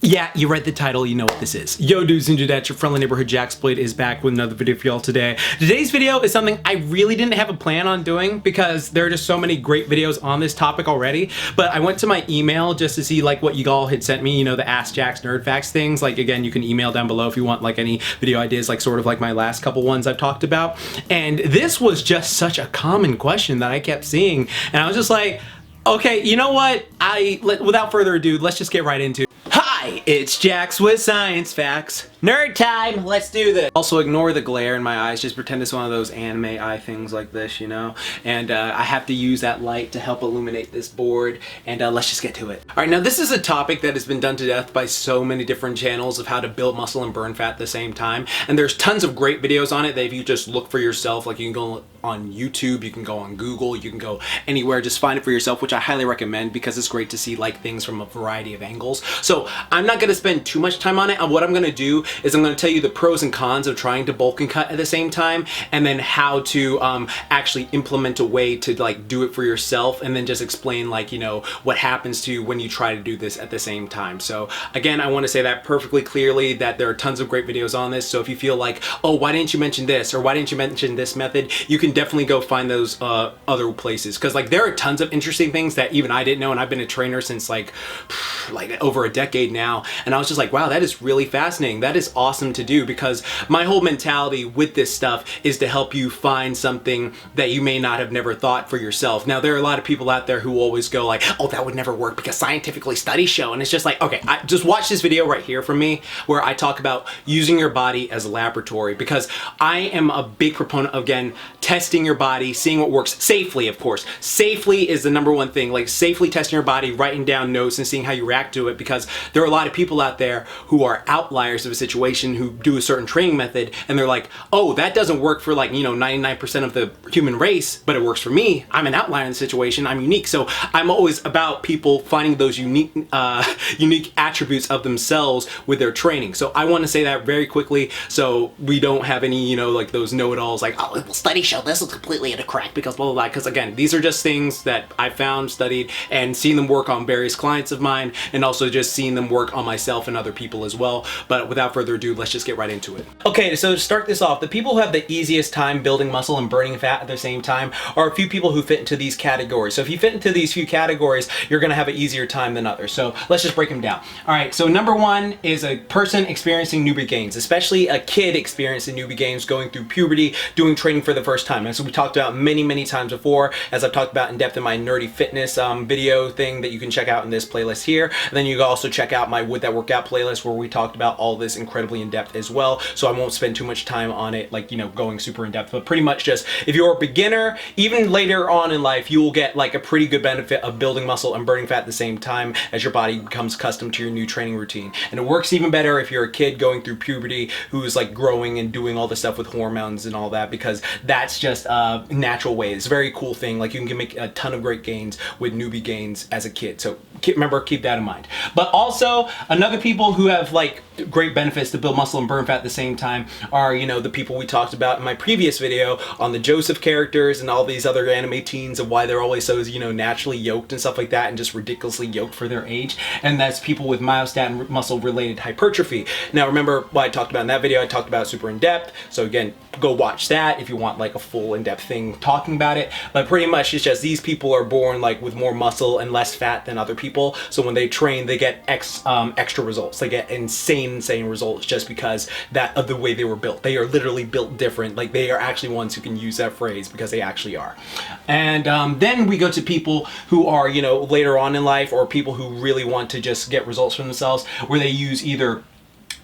Yeah, you read the title, you know what this is. Yo dudes and dudettes, your friendly neighborhood JaxBlade is back with another video for y'all today. Today's video is something I really didn't have a plan on doing because there are just so many great videos on this topic already, but I went to my email just to see like what you all had sent me, you know, the Ask Jax Nerd Facts things. Like again, you can email down below if you want like any video ideas, like sort of like my last couple ones I've talked about. And this was just such a common question that I kept seeing, and I was just like, okay, you know what? Without further ado, let's just get right into it. Hi, it's Jax with Science Facts. Nerd time, let's do this. Also ignore the glare in my eyes, just pretend it's one of those anime eye things like this, you know? And I have to use that light to help illuminate this board, and let's just get to it. All right, now this is a topic that has been done to death by so many different channels of how to build muscle and burn fat at the same time. And there's tons of great videos on it that if you just look for yourself, like you can go on YouTube, you can go on Google, you can go anywhere, just find it for yourself, which I highly recommend because it's great to see like things from a variety of angles. So I'm not gonna spend too much time on it. And what I'm gonna do is I'm gonna tell you the pros and cons of trying to bulk and cut at the same time, and then how to actually implement a way to like do it for yourself, and then just explain like, you know, what happens to you when you try to do this at the same time. So again, I wanna say that perfectly clearly that there are tons of great videos on this. So if you feel like, oh, why didn't you mention this? Or why didn't you mention this method? You can definitely go find those other places. Cause like there are tons of interesting things that even I didn't know. And I've been a trainer since like over a decade now. And I was just like, wow, that is really fascinating. That is awesome to do, because my whole mentality with this stuff is to help you find something that you may not have never thought for yourself. Now, there are a lot of people out there who always go like, oh, that would never work because scientifically studies show. And it's just like, okay, just watch this video right here from me where I talk about using your body as a laboratory, because I am a big proponent of, again, testing your body, seeing what works safely, of course. Safely is the number one thing, like safely testing your body, writing down notes and seeing how you react to it, because there are a lot of people out there who are outliers of a situation who do a certain training method and they're like, oh, that doesn't work for like, you know, 99% of the human race, but it works for me. I'm an outlier in the situation. I'm unique. So I'm always about people finding those unique attributes of themselves with their training. So I want to say that very quickly so we don't have any, you know, like those know-it-alls like, oh, well, studies show this is completely in a crack because blah, blah, blah. Because again, these are just things that I found, studied, and seen them work on various clients of mine, and also just seeing them work on myself and other people as well. But without further ado, let's just get right into it. Okay, so to start this off, the people who have the easiest time building muscle and burning fat at the same time are a few people who fit into these categories. So if you fit into these few categories, you're gonna have an easier time than others. So let's just break them down. All right, so number one is a person experiencing newbie gains, especially a kid experiencing newbie gains, going through puberty, doing training for the first time. And so we talked about many times before, as I've talked about in depth in my nerdy fitness video thing that you can check out in this playlist here. And then you can also check out my Would That Workout playlist where we talked about all this incredibly in depth as well. So I won't spend too much time on it, like, you know, going super in depth, but pretty much just if you're a beginner, even later on in life, you will get like a pretty good benefit of building muscle and burning fat at the same time as your body becomes accustomed to your new training routine. And it works even better if you're a kid going through puberty who's like growing and doing all the stuff with hormones and all that, because that's just a natural way. It's a very cool thing. Like you can make a ton of great gains with newbie gains as a kid. So remember, keep that in mind. But also another people who have like great benefits to build muscle and burn fat at the same time are, you know, the people we talked about in my previous video on the Joseph characters and all these other anime teens and why they're always so, you know, naturally yoked and stuff like that, and just ridiculously yoked for their age. And that's people with myostatin muscle related hypertrophy. Now remember what I talked about in that video, I talked about super in depth. So again, go watch that if you want like a full in-depth thing talking about it. But pretty much it's just these people are born like with more muscle and less fat than other people. So when they train, they get extra results. They get insane results just because of the way they were built. They are literally built different. Like they are actually ones who can use that phrase because they actually are. And then we go to people who are, you know, later on in life, or people who really want to just get results for themselves, where they use either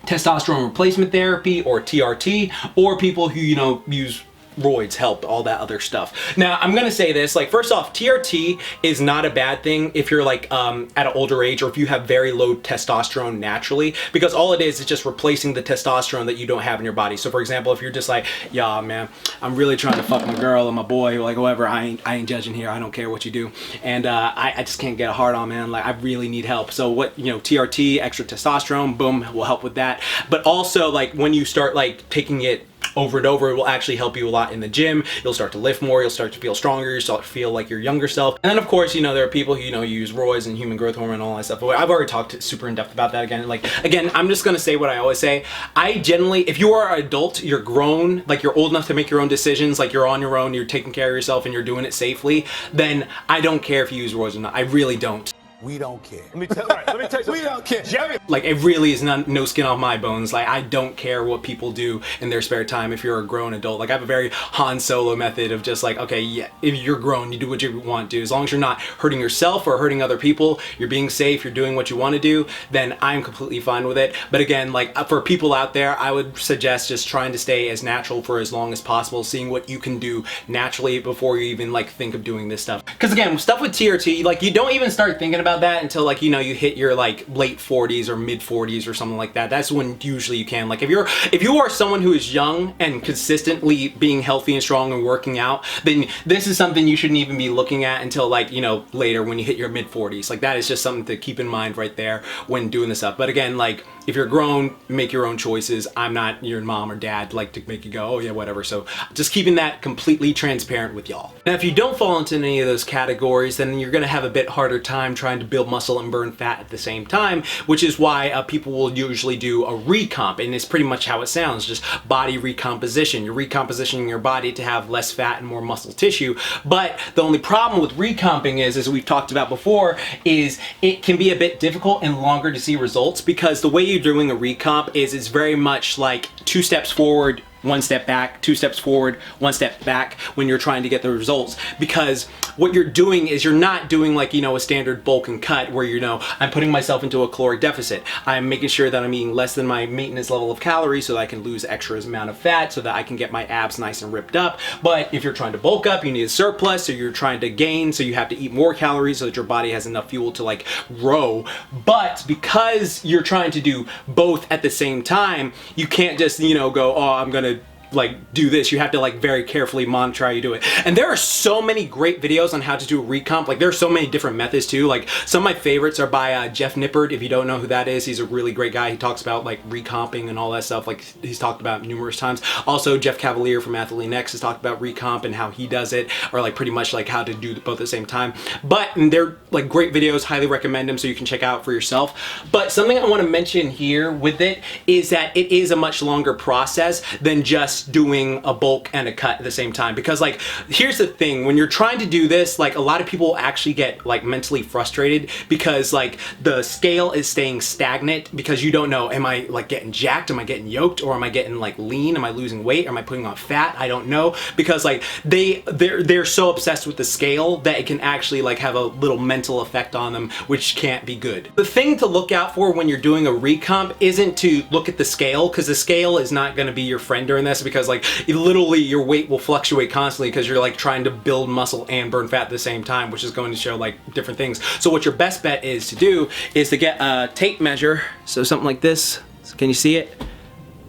testosterone replacement therapy or TRT, or people who, you know, use roids, help, all that other stuff. Now, I'm gonna say this, like, first off, TRT is not a bad thing if you're like at an older age, or if you have very low testosterone naturally, because all it is just replacing the testosterone that you don't have in your body. So for example, if you're just like, yeah, man, I'm really trying to fuck my girl or my boy, like whoever, I ain't judging here, I don't care what you do, and I just can't get a hard on, man, like I really need help. So what, you know, TRT, extra testosterone, boom, will help with that. But also like when you start like taking it over and over, it will actually help you a lot in the gym. You'll start to lift more, you'll start to feel stronger, you'll start to feel like your younger self. And then of course, you know, there are people who, you know, use roids and human growth hormone and all that stuff. But I've already talked super in depth about that again. Like, again, I'm just gonna say what I always say. I generally, if you are an adult, you're grown, like you're old enough to make your own decisions, like you're on your own, you're taking care of yourself and you're doing it safely, then I don't care if you use roids or not. I really don't. We don't care. Let me tell you something. We don't care. Jerry. Like, it really is no skin off my bones. Like, I don't care what people do in their spare time if you're a grown adult. Like, I have a very Han Solo method of just like, okay, yeah, if you're grown, you do what you want to do. As long as you're not hurting yourself or hurting other people, you're being safe, you're doing what you want to do, then I'm completely fine with it. But again, like, for people out there, I would suggest just trying to stay as natural for as long as possible, seeing what you can do naturally before you even like think of doing this stuff. Because again, stuff with TRT, like, you don't even start thinking about that until like, you know, you hit your like late 40s or mid 40s or something like that. That's when usually you can. Like, if you are someone who is young and consistently being healthy and strong and working out, then this is something you shouldn't even be looking at until like, you know, later when you hit your mid 40s. Like, that is just something to keep in mind right there when doing this stuff. But again, like, if you're grown, make your own choices. I'm not your mom or dad like to make you go, oh yeah, whatever. So just keeping that completely transparent with y'all. Now, if you don't fall into any of those categories, then you're gonna have a bit harder time trying to build muscle and burn fat at the same time, which is why people will usually do a recomp, and it's pretty much how it sounds, just body recomposition. You're recompositioning your body to have less fat and more muscle tissue. But the only problem with recomping is, as we've talked about before, is it can be a bit difficult and longer to see results, because the way you're doing a recomp is it's very much like 2 steps forward, 1 step back, 2 steps forward, 1 step back when you're trying to get the results. Because what you're doing is you're not doing like, you know, a standard bulk and cut where, you know, I'm putting myself into a caloric deficit. I'm making sure that I'm eating less than my maintenance level of calories so that I can lose extra amount of fat so that I can get my abs nice and ripped up. But if you're trying to bulk up, you need a surplus, so you're trying to gain, so you have to eat more calories so that your body has enough fuel to like grow. But because you're trying to do both at the same time, you can't just, you know, go, oh, I'm gonna like do this. You have to like very carefully monitor how you do it. And there are so many great videos on how to do a recomp. Like, there's so many different methods too. Like, some of my favorites are by Jeff Nippard. If you don't know who that is, he's a really great guy. He talks about like recomping and all that stuff, like he's talked about numerous times. Also, Jeff Cavalier from Calisthenics has talked about recomp and how he does it, or like pretty much like how to do both at the same time. But they're like great videos, highly recommend them, so you can check out for yourself. But something I want to mention here with it is that it is a much longer process than just doing a bulk and a cut at the same time. Because like, here's the thing, when you're trying to do this, like, a lot of people actually get like mentally frustrated because like the scale is staying stagnant, because you don't know, am I like getting jacked, am I getting yoked, or am I getting like lean, am I losing weight, am I putting on fat? I don't know, because like they're so obsessed with the scale that it can actually like have a little mental effect on them, which can't be good. The thing to look out for when you're doing a recomp isn't to look at the scale, because the scale is not going to be your friend during this, because like literally your weight will fluctuate constantly because you're like trying to build muscle and burn fat at the same time, which is going to show like different things. So what your best bet is to do is to get a tape measure. So something like this. Can you see it?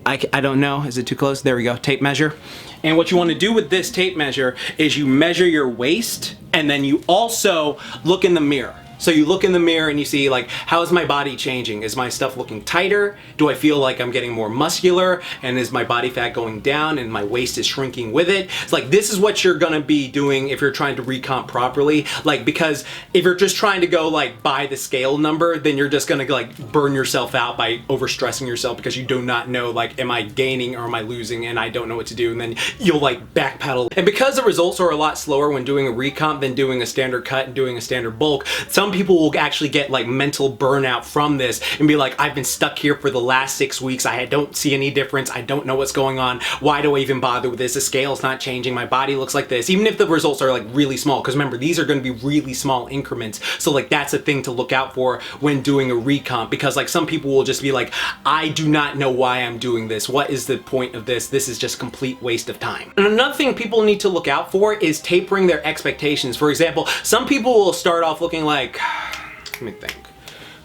I don't know. Is it too close? There we go. Tape measure. And what you want to do with this tape measure is you measure your waist, and then you also look in the mirror. So you look in the mirror and you see like, how is my body changing? Is my stuff looking tighter? Do I feel like I'm getting more muscular? And is my body fat going down and my waist is shrinking with it? It's like, this is what you're gonna be doing if you're trying to recomp properly. Like, because if you're just trying to go like by the scale number, then you're just gonna like burn yourself out by overstressing yourself, because you do not know like, am I gaining or am I losing, and I don't know what to do, and then you'll like backpedal. And because the results are a lot slower when doing a recomp than doing a standard cut and doing a standard bulk, some people will actually get like mental burnout from this and be like, I've been stuck here for the last 6 weeks. I don't see any difference. I don't know what's going on. Why do I even bother with this? The scale's not changing. My body looks like this. Even if the results are like really small, because remember, these are going to be really small increments. So like, that's a thing to look out for when doing a recomp, because like some people will just be like, I do not know why I'm doing this. What is the point of this? This is just complete waste of time. And another thing people need to look out for is tapering their expectations. For example, some people will start off looking like, let me think,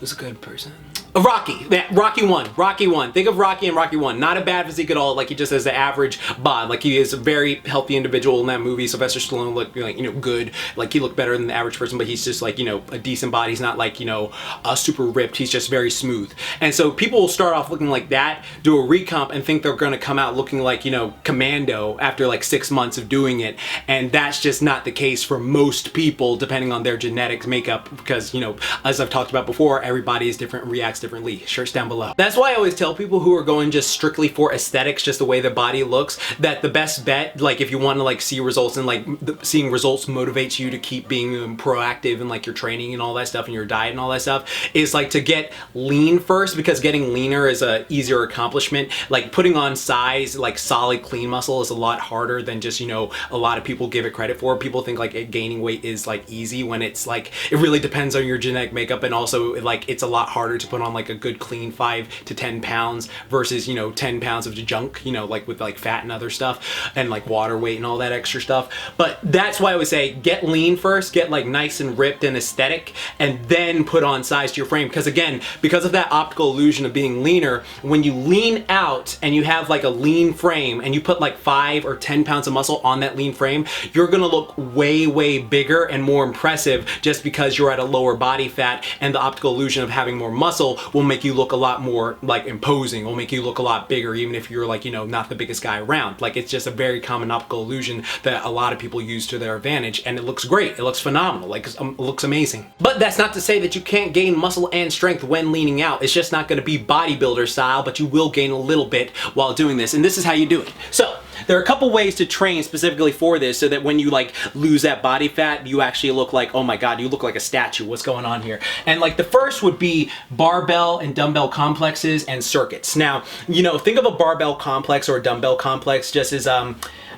who's a good person? Rocky, Rocky 1, Rocky 1. Think of Rocky and Rocky 1. Not a bad physique at all, like he just has the average bod. Like he is a very healthy individual in that movie. Sylvester Stallone looked like, you know, good. Like he looked better than the average person, but he's just like, you know, a decent body. He's not like, you know, super ripped. He's just very smooth. And so people will start off looking like that, do a recomp and think they're gonna come out looking like, you know, Commando after like 6 months of doing it. And that's just not the case for most people, depending on their genetics makeup, because, you know, as I've talked about before, everybody is different and reacts differently. Shirts down below. That's why I always tell people who are going just strictly for aesthetics, just the way their body looks, that the best bet, like if you want to like see results and like seeing results motivates you to keep being proactive in like your training and all that stuff and your diet and all that stuff, is like to get lean first, because getting leaner is a easier accomplishment. Like putting on size, like solid clean muscle is a lot harder than just, you know, a lot of people give it credit for. People think like gaining weight is like easy, when it's like, it really depends on your genetic makeup, and also like it's a lot harder to put on like a good clean 5 to 10 pounds versus, you know, 10 pounds of junk, you know, like with like fat and other stuff and like water weight and all that extra stuff. But that's why I would say get lean first, get like nice and ripped and aesthetic, and then put on size to your frame. Because again, because of that optical illusion of being leaner, when you lean out and you have like a lean frame and you put like 5 or 10 pounds of muscle on that lean frame, you're gonna look way bigger and more impressive, just because you're at a lower body fat, and the optical illusion of having more muscle will make you look a lot more like imposing, will make you look a lot bigger, even if you're like, you know, not the biggest guy around. Like it's just a very common optical illusion that a lot of people use to their advantage, and it looks great, it looks phenomenal, like it looks amazing. But that's not to say that you can't gain muscle and strength when leaning out. It's just not going to be bodybuilder style, but you will gain a little bit while doing this, and this is how you do it. So there are a couple ways to train specifically for this, so that when you like lose that body fat, you actually look like, oh my god, you look like a statue. What's going on here? And like the first would be barbell and dumbbell complexes and circuits. Now, you know, think of a barbell complex or a dumbbell complex just as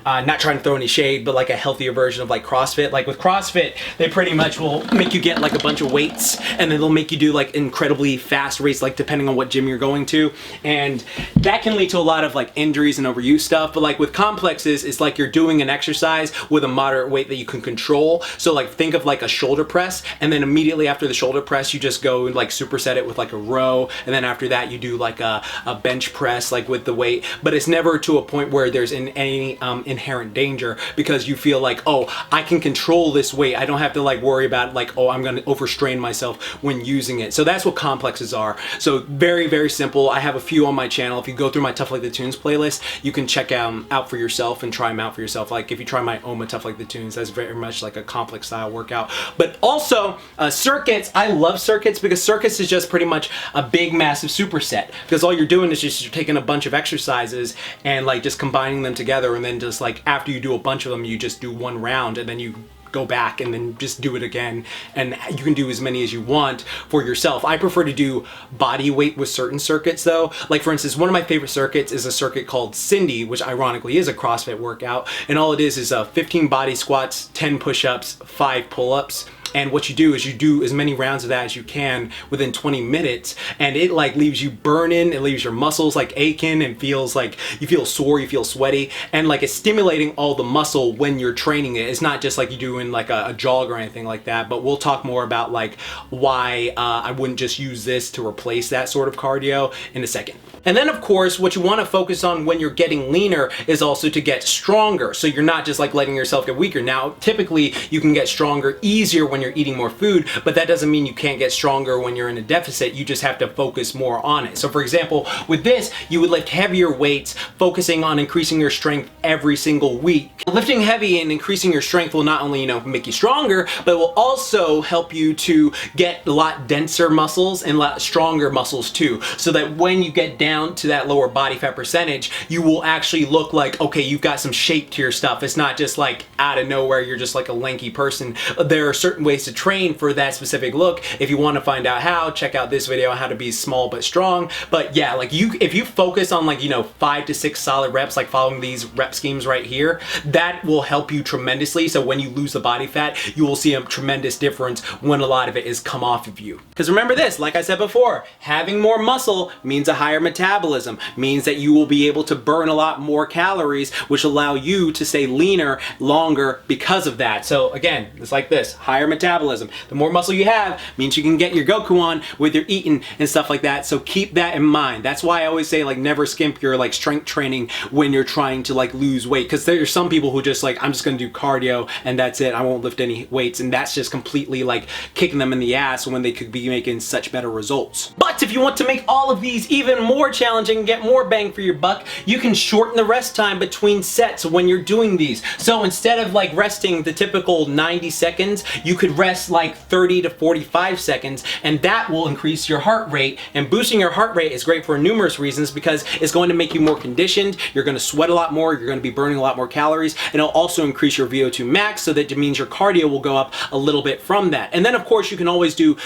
not trying to throw any shade, but like a healthier version of like CrossFit. Like with CrossFit, they pretty much will make you get like a bunch of weights, and then they'll make you do like incredibly fast rates, like depending on what gym you're going to. And that can lead to a lot of like injuries and overuse stuff. But like with complexes, it's like you're doing an exercise with a moderate weight that you can control. So like think of like a shoulder press, and then immediately after the shoulder press, you just go and like superset it with like a row. And then after that, you do like a bench press, like with the weight. But it's never to a point where there's any inherent danger, because you feel like, oh, I can control this weight. I don't have to like worry about like, oh, I'm going to overstrain myself when using it. So that's what complexes are. So very simple. I have a few on my channel. If you go through my Tough Like the Tunes playlist, you can check out for yourself and try them out for yourself. Like if you try my OMA Tough Like the Tunes, that's very much like a complex style workout. But also circuits. I love circuits, because circuits is just pretty much a big massive superset, because all you're doing is just you're taking a bunch of exercises and like just combining them together, and then just like after you do a bunch of them, you just do one round, and then you go back and then just do it again, and you can do as many as you want for yourself. I prefer to do body weight with certain circuits though. Like for instance, one of my favorite circuits is a circuit called Cindy, which ironically is a CrossFit workout, and all it is 15 body squats, 10 push-ups, 5 pull-ups. And what you do is you do as many rounds of that as you can within 20 minutes, and it like leaves you burning, it leaves your muscles like aching, and feels like you feel sore, you feel sweaty, and like it's stimulating all the muscle when you're training it. It's not just like you do in like a jog or anything like that, but we'll talk more about like why I wouldn't just use this to replace that sort of cardio in a second. And then of course, what you want to focus on when you're getting leaner is also to get stronger. So you're not just like letting yourself get weaker. Now, typically you can get stronger easier when you're eating more food, but that doesn't mean you can't get stronger when you're in a deficit. You just have to focus more on it. So for example, with this, you would lift heavier weights, focusing on increasing your strength every single week. Lifting heavy and increasing your strength will not only, you know, make you stronger, but it will also help you to get a lot denser muscles and a lot stronger muscles too. So that when you get down to that lower body fat percentage, you will actually look like, okay, you've got some shape to your stuff. It's not just like out of nowhere, you're just like a lanky person. There are certain ways to train for that specific look. If you want to find out how, check out this video on how to be small but strong. But yeah, like if you focus on like, you know, 5 to 6 solid reps, like following these rep schemes right here, that will help you tremendously. So when you lose the body fat, you will see a tremendous difference when a lot of it is come off of you. Because remember this, like I said before, having more muscle means a higher metabolism, means that you will be able to burn a lot more calories, which allow you to stay leaner longer because of that. So again, it's like this, higher metabolism metabolism. The more muscle you have means you can get your Goku on with your eating and stuff like that. So keep that in mind. That's why I always say like never skimp your like strength training when you're trying to like lose weight, because there's some people who just like, I'm just gonna do cardio and that's it, I won't lift any weights, and that's just completely like kicking them in the ass when they could be making such better results. But if you want to make all of these even more challenging and get more bang for your buck, you can shorten the rest time between sets when you're doing these. So instead of like resting the typical 90 seconds, you could rest like 30 to 45 seconds, and that will increase your heart rate. And boosting your heart rate is great for numerous reasons, because it's going to make you more conditioned, you're going to sweat a lot more, you're going to be burning a lot more calories, and it'll also increase your VO2 max, so that it means your cardio will go up a little bit from that. And then of course you can always do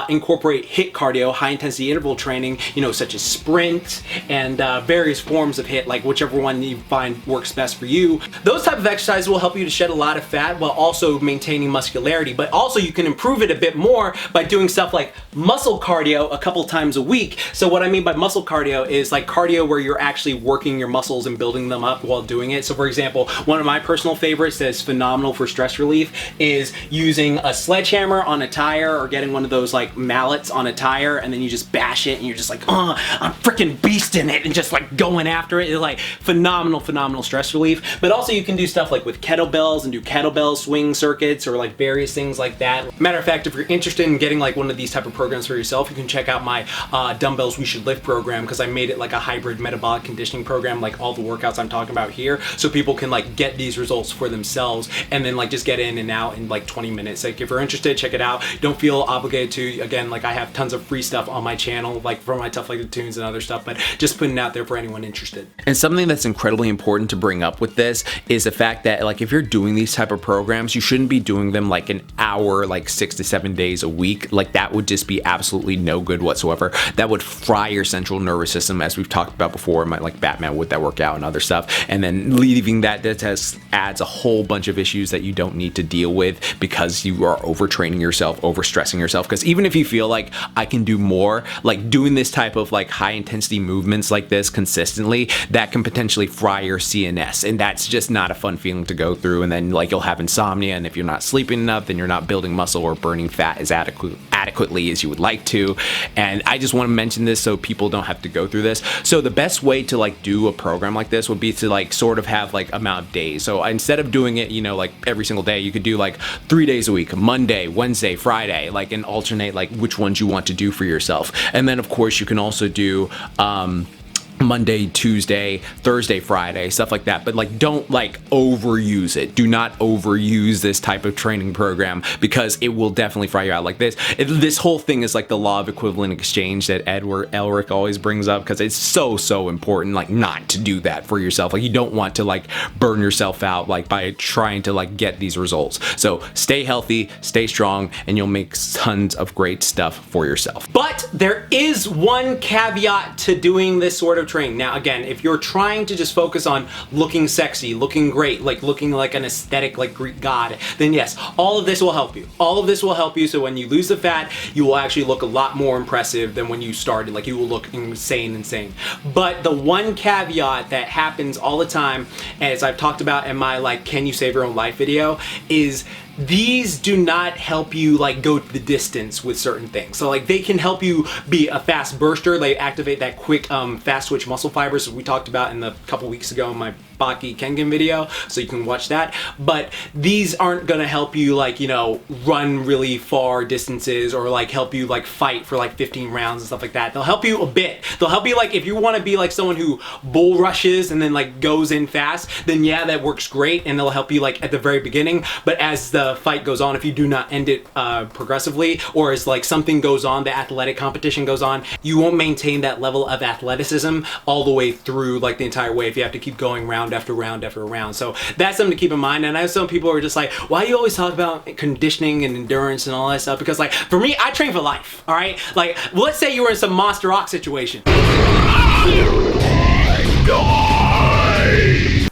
incorporate HIIT cardio, high intensity interval training, you know, such as sprint and various forms of HIIT, like whichever one you find works best for you. Those type of exercises will help you to shed a lot of fat while also maintaining muscularity, but also you can improve it a bit more by doing stuff like muscle cardio a couple times a week. So what I mean by muscle cardio is like cardio where you're actually working your muscles and building them up while doing it. So for example, one of my personal favorites that's phenomenal for stress relief is using a sledgehammer on a tire, or getting one of those like mallets on a tire, and then you just bash it and you're just like, oh, I'm freaking beasting it, and just like going after it. It's like phenomenal stress relief. But also you can do stuff like with kettlebells and do kettlebell swing circuits, or like various things like that. Matter of fact, if you're interested in getting like one of these type of programs for yourself, you can check out my Dumbbells We Should Lift program, because I made it like a hybrid metabolic conditioning program, like all the workouts I'm talking about here, so people can like get these results for themselves and then like just get in and out in like 20 minutes. Like if you're interested, check it out. Don't feel obligated to. Again, like I have tons of free stuff on my channel, like for my Tough Like the Tunes and other stuff, but just putting it out there for anyone interested. And something that's incredibly important to bring up with this is the fact that like if you're doing these type of programs, you shouldn't be doing them like an hour, like 6 to 7 days a week. Like that would just be absolutely no good whatsoever. That would fry your central nervous system, as we've talked about before, like Batman with that workout and other stuff. And then leaving that just adds a whole bunch of issues that you don't need to deal with, because you are overtraining yourself, overstressing yourself. Because even if you feel like I can do more, like doing this type of like high intensity movements like this consistently, that can potentially fry your CNS, and that's just not a fun feeling to go through. And then like you'll have insomnia, and if you're not sleeping enough, then you're not building muscle or burning fat as adequately as you would like to. And I just want to mention this so people don't have to go through this. So the best way to like do a program like this would be to like sort of have like amount of days. So instead of doing it, you know, like every single day, you could do like 3 days a week, Monday, Wednesday, Friday, like, and alternate like which ones you want to do for yourself. And then of course you can also do Monday, Tuesday, Thursday, Friday, stuff like that. But like don't like overuse it. Do not overuse this type of training program, because it will definitely fry you out. Like this whole thing is like the law of equivalent exchange that Edward Elric always brings up, because it's so important like not to do that for yourself. Like you don't want to like burn yourself out like by trying to like get these results. So stay healthy, stay strong, and you'll make tons of great stuff for yourself. But there is one caveat to doing this sort of training. Now again, if you're trying to just focus on looking sexy, looking great, like looking like an aesthetic like Greek god, then yes, all of this will help you. All of this will help you, so when you lose the fat, you will actually look a lot more impressive than when you started. Like you will look insane. But the one caveat that happens all the time, as I've talked about in my like Can You Save Your Own Life video, is these do not help you like go the distance with certain things. So like they can help you be a fast burster. They activate that quick fast switch muscle fibers we talked about in the couple weeks ago in my Baki Kengen video, so you can watch that. But these aren't gonna help you like, you know, run really far distances, or like help you like fight for like 15 rounds and stuff like that. They'll help you a bit. They'll help you like if you want to be like someone who bull rushes and then like goes in fast, then yeah, that works great, and they'll help you like at the very beginning. But as the fight goes on, if you do not end it progressively, or as like something goes on, the athletic competition goes on, you won't maintain that level of athleticism all the way through like the entire way if you have to keep going round after round after round. So that's something to keep in mind. And I have some people who are just like, why do you always talk about conditioning and endurance and all that stuff? Because like for me, I train for life. All right, like let's say you were in some Monster Rock situation.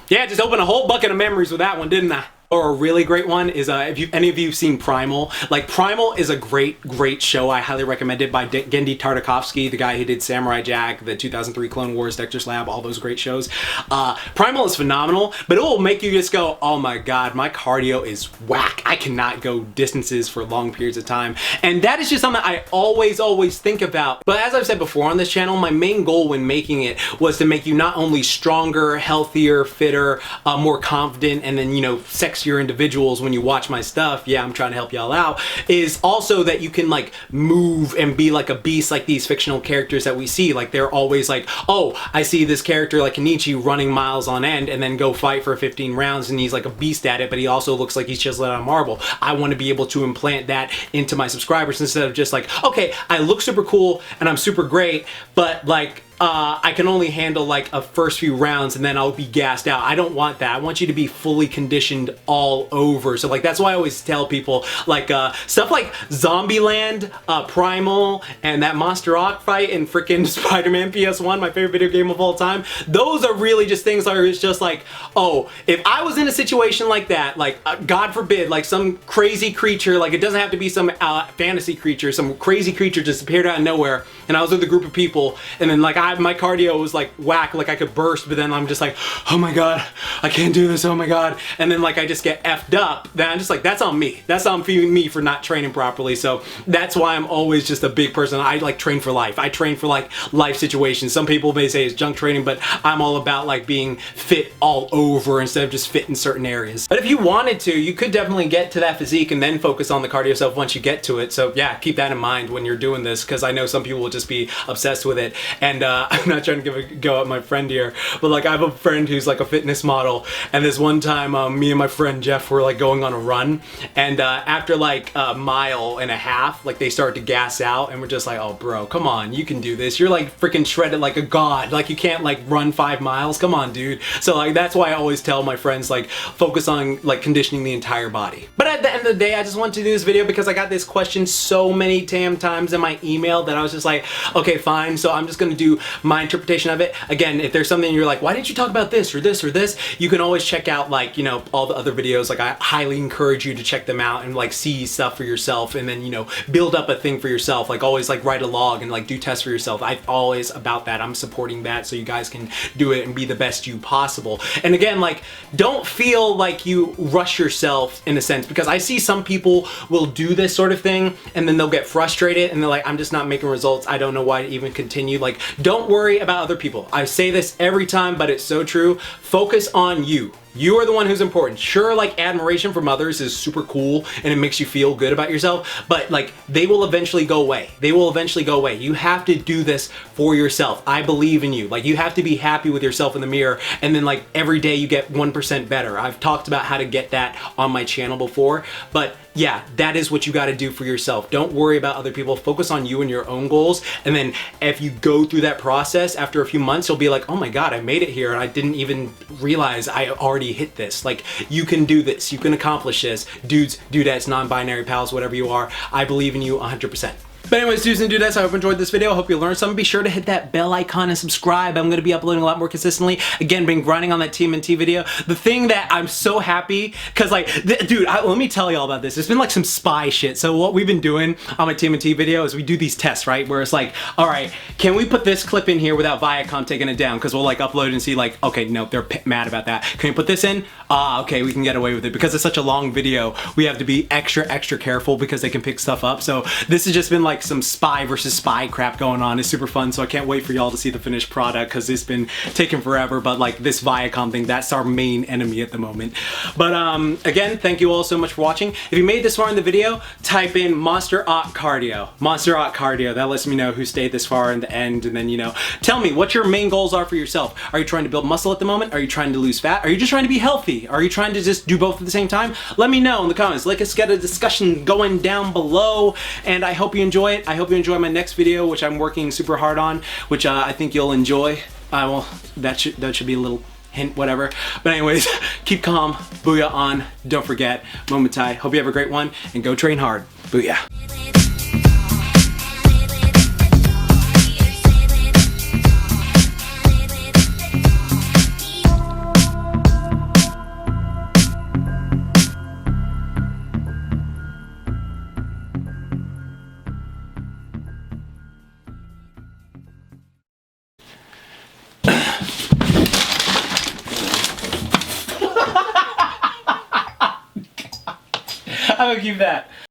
Yeah, just opened a whole bucket of memories with that one, didn't I? Or a really great one is if any of you have seen Primal. Like, Primal is a great show. I highly recommend it, by Gendy Tartakovsky, the guy who did Samurai Jack, the 2003 Clone Wars, Dexter's Lab, all those great shows. Primal is phenomenal, but it will make you just go, oh my god, my cardio is whack. I cannot go distances for long periods of time. And that is just something I always think about. But as I've said before on this channel, my main goal when making it was to make you not only stronger, healthier, fitter, more confident, and then, you know, sexier individuals when you watch my stuff. Yeah, I'm trying to help y'all out. Is also that you can like move and be like a beast, like these fictional characters that we see. Like, they're always like, oh, I see this character like Kenichi running miles on end and then go fight for 15 rounds and he's like a beast at it, but he also looks like he's chiseled out of marble. I want to be able to implant that into my subscribers instead of just like, okay, I look super cool and I'm super great, but like, I can only handle like a first few rounds and then I'll be gassed out. I don't want that. I want you to be fully conditioned all over. So like, that's why I always tell people like stuff like Zombieland, Primal, and that Monster Rock fight in freaking Spider-Man PS1, my favorite video game of all time. Those are really just things where it's just like, oh, if I was in a situation like that, like God forbid, like some crazy creature, like it doesn't have to be some fantasy creature, some crazy creature just appeared out of nowhere, and I was with a group of people, and then like my cardio was like whack, like I could burst, but then I'm just like, oh my god, I can't do this, oh my god, and then like I just get effed up. Then I'm just like, that's on me. That's on me for not training properly. So that's why I'm always just a big person. I like train for life. I train for like life situations. Some people may say it's junk training, but I'm all about like being fit all over instead of just fit in certain areas. But if you wanted to, you could definitely get to that physique and then focus on the cardio stuff once you get to it. So yeah, keep that in mind when you're doing this, because I know some people will just be obsessed with it. And I'm not trying to give a go at my friend here, but like I have a friend who's like a fitness model, and this one time me and my friend Jeff were like going on a run, and after like a mile and a half, like they start to gas out, and we're just like, oh bro, come on, you can do this. You're like freaking shredded like a god. Like, you can't like run 5 miles. Come on, dude. So like, that's why I always tell my friends, like, focus on like conditioning the entire body. But at the end of the day, I just wanted to do this video because I got this question so many damn times in my email that I was just like, okay, fine. So I'm just gonna do my interpretation of it. Again, if there's something you're like, why didn't you talk about this or this or this, you can always check out like, you know, all the other videos. Like, I highly encourage you to check them out and like see stuff for yourself, and then, you know, build up a thing for yourself. Like, always like write a log and like do tests for yourself. I'm always about that. I'm supporting that so you guys can do it and be the best you possible. And again, like, don't feel like you rush yourself in a sense, because I see some people will do this sort of thing and then they'll get frustrated and they're like, I'm just not making results. I don't know why to even continue. Like, don't worry about other people. I say this every time, but it's so true. Focus on you. You are the one who's important. Sure, like, admiration from others is super cool and it makes you feel good about yourself, but like, they will eventually go away. They will eventually go away. You have to do this for yourself. I believe in you. Like, you have to be happy with yourself in the mirror, and then like every day you get 1% better. I've talked about how to get that on my channel before, but yeah, that is what you got to do for yourself. Don't worry about other people. Focus on you and your own goals. And then if you go through that process after a few months, you'll be like, oh my God, I made it here. And I didn't even realize I already hit this. Like, you can do this. You can accomplish this. Dudes, dudettes, non-binary pals, whatever you are, I believe in you 100%. But anyways, dudes and dudettes, I hope you enjoyed this video. I hope you learned something. Be sure to hit that bell icon and subscribe. I'm going to be uploading a lot more consistently. Again, been grinding on that TMNT video. The thing that I'm so happy, because like, dude, let me tell y'all about this. There's been like some spy shit. So what we've been doing on my TMNT video is we do these tests, right? Where it's like, all right, can we put this clip in here without Viacom taking it down? Because we'll like upload and see like, okay, no, they're mad about that. Can we put this in? Okay, we can get away with it. Because it's such a long video, we have to be extra careful because they can pick stuff up. So this has just been like some spy versus spy crap going on. It's super fun, so I can't wait for y'all to see the finished product because it's been taking forever. But like, this Viacom thing, that's our main enemy at the moment. But again, thank you all so much for watching. If you made this far in the video, type in Monster Ott Cardio. Monster Ott Cardio. That lets me know who stayed this far in the end. And then, you know, tell me what your main goals are for yourself. Are you trying to build muscle at the moment? Are you trying to lose fat? Are you just trying to be healthy? Are you trying to just do both at the same time? Let me know in the comments. Let's get a discussion going down below. And I hope you enjoy it. I hope you enjoy my next video, which I'm working super hard on, which I think you'll enjoy. Well, that should be a little hint, whatever. But anyways, keep calm, booyah on. Don't forget, Momentai. Hope you have a great one, and go train hard. Booyah. I'm gonna keep that.